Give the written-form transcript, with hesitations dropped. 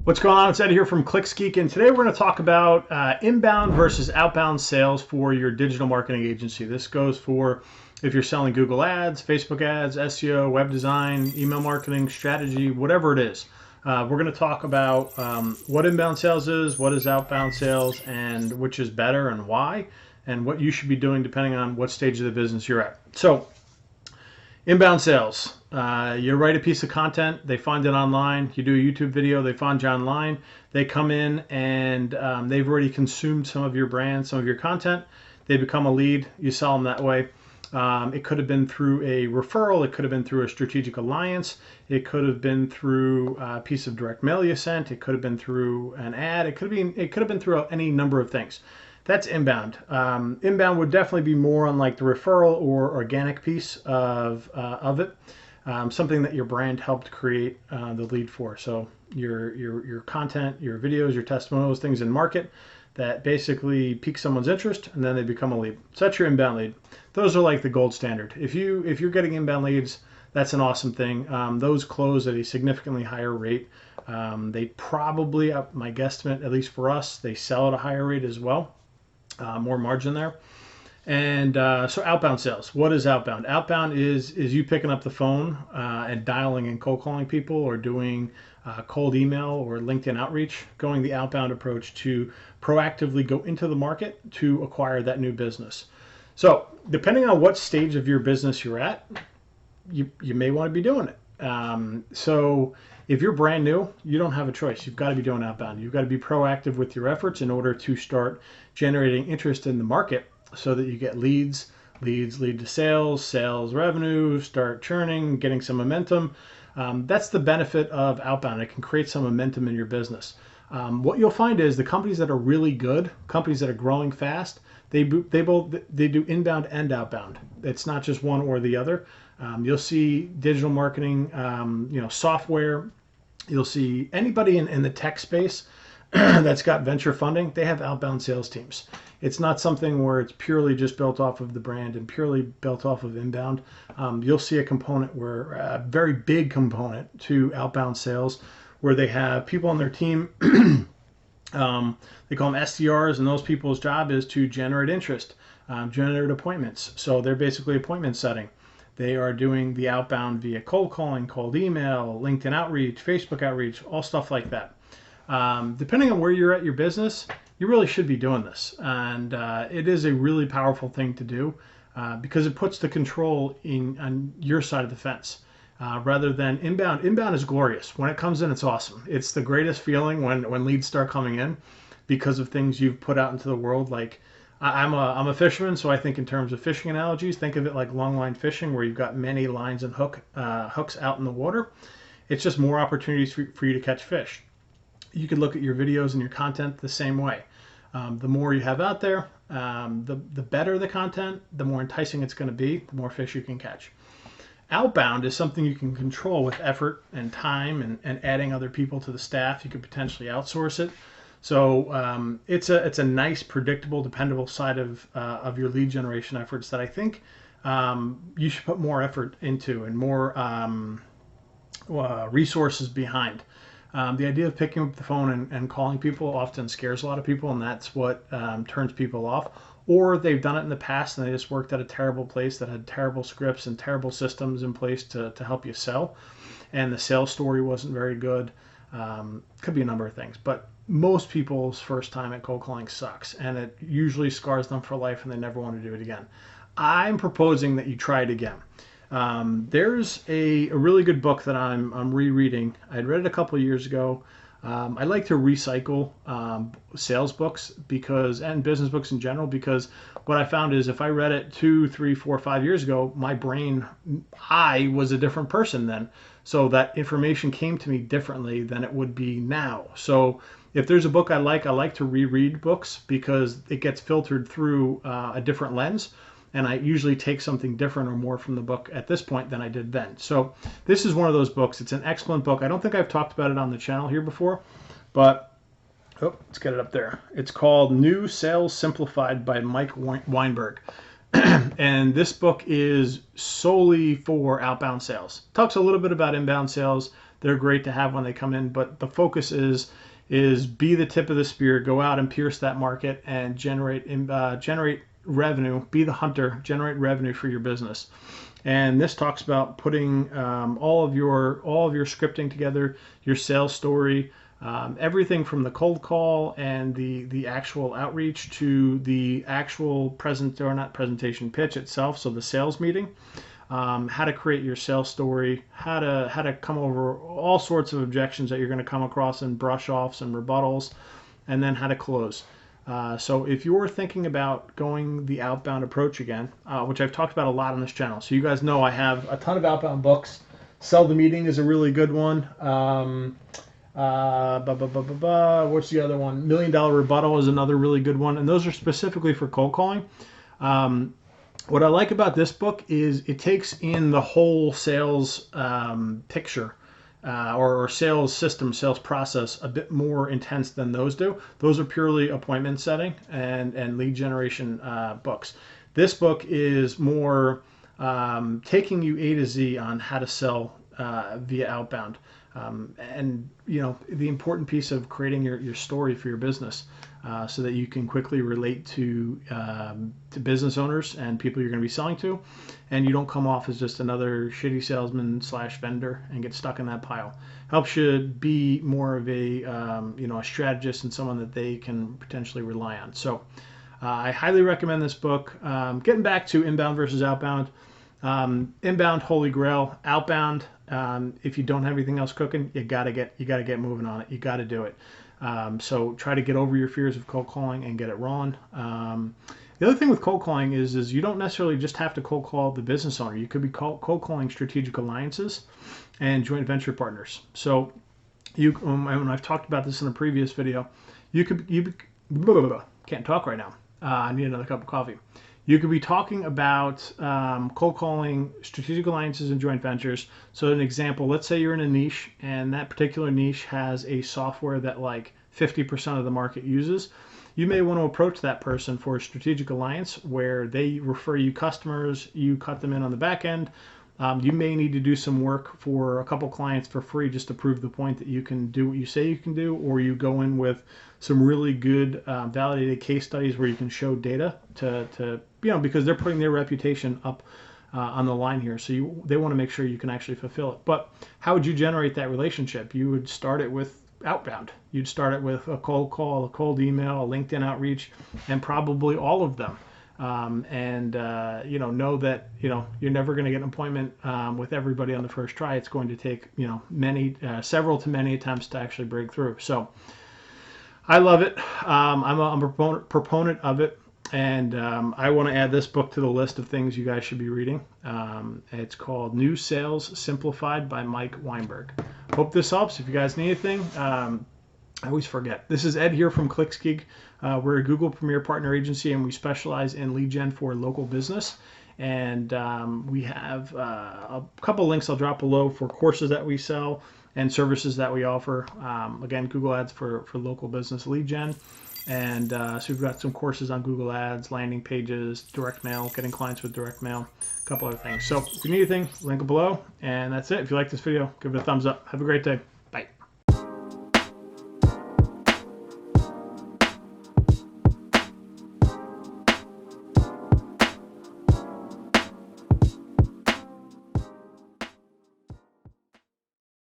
What's going on? It's Ed here from ClicksGeek, and today we're going to talk about inbound versus outbound sales for your digital marketing agency. This goes for if you're selling Google ads, Facebook ads, SEO, web design, email marketing, strategy, whatever it is. We're going to talk about what inbound sales is, what is outbound sales, and which is better and why, and what you should be doing depending on what stage of the business you're at. So, inbound sales. You write a piece of content, they find it online. You do a YouTube video, they find you online. They come in and they've already consumed some of your brand, some of your content. They become a lead. You sell them that way. It could have been through a referral. It could have been through a strategic alliance. It could have been through a piece of direct mail you sent. It could have been through an ad. It could have been through any number of things. That's inbound. Inbound would definitely be more on like the referral or organic piece of it, something that your brand helped create the lead for. So your content, your videos, your testimonials, things in market that basically pique someone's interest, and then they become a lead. So that's your inbound lead. Those are like the gold standard. If you're getting inbound leads, that's an awesome thing. Those close at a significantly higher rate. They probably, my guesstimate, at least for us, they sell at a higher rate as well. More margin there. And so outbound sales. What is outbound? Outbound is you picking up the phone and dialing and cold calling people, or doing cold email or LinkedIn outreach, going the outbound approach to proactively go into the market to acquire that new business. So depending on what stage of your business you're at, you may want to be doing it. So if you're brand new, you don't have a choice. You've got to be doing outbound. You've got to be proactive with your efforts in order to start generating interest in the market so that you get leads lead to sales revenue, start churning, getting some momentum. That's the benefit of outbound. It can create some momentum in your business. What you'll find is the companies that are really good, companies that are growing fast, they do inbound and outbound. It's not just one or the other. You'll see digital marketing, software. You'll see anybody in the tech space that's got venture funding. They have outbound sales teams. It's not something where it's purely just built off of the brand and purely built off of inbound. You'll see a component where a very big component to outbound sales where they have people on their team. They call them SDRs, and those people's job is to generate interest, generate appointments. So they're basically appointment setting. They are doing the outbound via cold calling, cold email, LinkedIn outreach, Facebook outreach, all stuff like that. Depending on where you're at your business, you really should be doing this. And it is a really powerful thing to do because it puts the control on your side of the fence. Rather than inbound. Inbound is glorious. When it comes in, it's awesome. It's the greatest feeling when leads start coming in because of things you've put out into the world. Like I'm a fisherman, so I think in terms of fishing analogies. Think of it like long line fishing, where you've got many lines and hooks out in the water. It's just more opportunities for you to catch fish. You could look at your videos and your content the same way. The more you have out there, the better the content, the more enticing it's going to be, the more fish you can catch. Outbound is something you can control with effort and time and adding other people to the staff. You could potentially outsource it. So it's a nice, predictable, dependable side of your lead generation efforts that I think you should put more effort into and more resources behind. The idea of picking up the phone and calling people often scares a lot of people, and that's what turns people off. Or they've done it in the past and they just worked at a terrible place that had terrible scripts and terrible systems in place to help you sell. And the sales story wasn't very good. Could be a number of things. But most people's first time at cold calling sucks, and it usually scars them for life and they never want to do it again. I'm proposing that you try it again. There's a really good book that I'm rereading. I'd read it a couple of years ago. I like to recycle sales books and business books in general, because what I found is if I read it 2, 3, 4, 5 years ago, my brain, I was a different person then. So that information came to me differently than it would be now. So if there's a book I like to reread books because it gets filtered through a different lens. And I usually take something different or more from the book at this point than I did then. So this is one of those books. It's an excellent book. I don't think I've talked about it on the channel here before, but let's get it up there. It's called New Sales Simplified by Mike Weinberg. And this book is solely for outbound sales. Talks a little bit about inbound sales. they're great to have when they come in. But the focus is be the tip of the spear, go out and pierce that market and generate revenue, be the hunter, generate revenue for your business. And this talks about putting all of your scripting together, your sales story, everything from the cold call and the actual outreach to the actual presentation pitch itself. So the sales meeting, how to create your sales story, how to come over all sorts of objections that you're going to come across and brush offs and rebuttals, and then how to close. So if you're thinking about going the outbound approach again, which I've talked about a lot on this channel, so you guys know I have a ton of outbound books. Sell the Meeting is a really good one. What's the other one? $1 Million Rebuttal is another really good one, and those are specifically for cold calling. What I like about this book is it takes in the whole sales picture. Or sales system, sales process a bit more intense than those do. Those are purely appointment setting and lead generation books. This book is more taking you A to Z on how to sell via outbound. And the important piece of creating your story for your business so that you can quickly relate to business owners and people you're going to be selling to, and you don't come off as just another shitty salesman / vendor and get stuck in that pile. Helps you be more of a a strategist and someone that they can potentially rely on. So I highly recommend this book. Getting back to inbound versus outbound. Inbound, holy grail. Outbound, if you don't have anything else cooking, you gotta get moving on it. You gotta do it. So try to get over your fears of cold calling and get it rolling. The other thing with cold calling is you don't necessarily just have to cold call the business owner. You could be cold calling strategic alliances and joint venture partners. So and I've talked about this in a previous video, can't talk right now. I need another cup of coffee. You could be talking about cold calling strategic alliances and joint ventures. So an example, let's say you're in a niche and that particular niche has a software that like 50% of the market uses. You may want to approach that person for a strategic alliance where they refer you customers, you cut them in on the back end. You may need to do some work for a couple clients for free just to prove the point that you can do what you say you can do, or you go in with some really good validated case studies where you can show data to because they're putting their reputation up on the line here. So they want to make sure you can actually fulfill it. But how would you generate that relationship? You would start it with outbound. You'd start it with a cold call, a cold email, a LinkedIn outreach, and probably all of them. Know that you're never going to get an appointment with everybody on the first try. It's going to take several to many attempts to actually break through. So I love it. I'm a proponent of it, and I want to add this book to the list of things you guys should be reading. It's called New Sales Simplified by Mike Weinberg. Hope this helps. If you guys need anything, I always forget. This is Ed here from ClickSgeek. We're a Google Premier Partner Agency, and we specialize in lead gen for local business. And we have a couple links I'll drop below for courses that we sell and services that we offer. Again, Google Ads for local business lead gen. And so we've got some courses on Google Ads, landing pages, direct mail, getting clients with direct mail, a couple other things. So if you need anything, link it below. And that's it. If you like this video, give it a thumbs up. Have a great day.